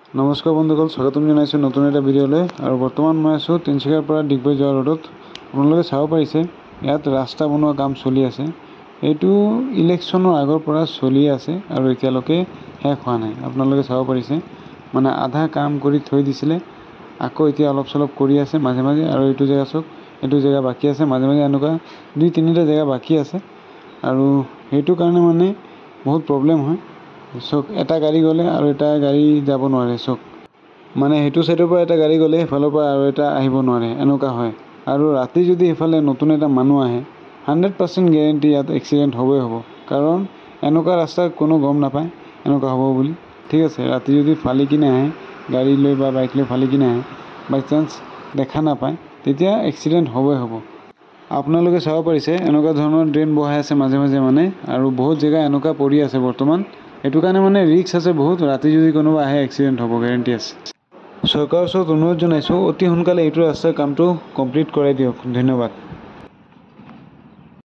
নমস্কাৰ বন্ধুসকল, স্বাগতম জনাইছোঁ নতুন এটা ভিডিঅ'লৈ। আৰু বৰ্তমান মই আছোঁ তিনিচুকীয়াৰ পৰা ডিগবৈ যোৱা ৰোডত। আপোনালোকে চাব পাৰিছে ইয়াত ৰাস্তা বনোৱা কাম চলি আছে। এইটো ইলেকশ্যনৰ আগৰ পৰা চলি আছে আৰু এতিয়ালৈকে শেষ হোৱা নাই। আপোনালোকে চাব পাৰিছে মানে আধা কাম কৰি থৈ দিছিলে, আকৌ এতিয়া অলপ চলপ কৰি আছে মাজে মাজে। আৰু এইটো জেগা চাওক, এইটো জেগা বাকী আছে, মাজে মাজে এনেকুৱা 2-3টা জেগা বাকী আছে। আৰু সেইটো কাৰণে মানে বহুত প্ৰব্লেম হয়। চাওক, এটা গাড়ী গ'লে আৰু এটা গাড়ী যাব নোৱাৰে। চাওক মানে সেইটো চাইডৰ পৰা এটা গাড়ী গ'লে সেইফালৰ পৰা আৰু এটা আহিব নোৱাৰে, এনেকুৱা হয়। আৰু ৰাতি যদি সেইফালে নতুন এটা মানুহ আহে 100% গেৰেণ্টি ইয়াত এক্সিডেণ্ট হ'বই হ'ব। কাৰণ এনেকুৱা ৰাস্তা কোনো গম নাপায় এনেকুৱা হ'ব বুলি। ঠিক আছে, ৰাতি যদি ফালি কিনে আহে গাড়ী লৈ বা বাইক লৈ ফালি কিনে আহে, বাই চান্স দেখা নাপায়, তেতিয়া এক্সিডেণ্ট হ'বই হ'ব। আপোনালোকে চাব পাৰিছে এনেকুৱা ধৰণৰ ড্ৰেইন বহাই আছে মাজে মাজে মানে, আৰু বহুত জেগা এনেকুৱা পৰি আছে বৰ্তমান। সেইটো কাৰণে মানে ৰিক্স আছে বহুত, ৰাতি যদি কোনোবা আহে এক্সিডেণ্ট হ'ব গেৰেণ্টি আছে। চৰকাৰৰ ওচৰত অনুৰোধ জনাইছোঁ, অতি সোনকালে এইটো ৰাস্তাৰ কামটো কমপ্লিট কৰাই দিয়ক। ধন্যবাদ।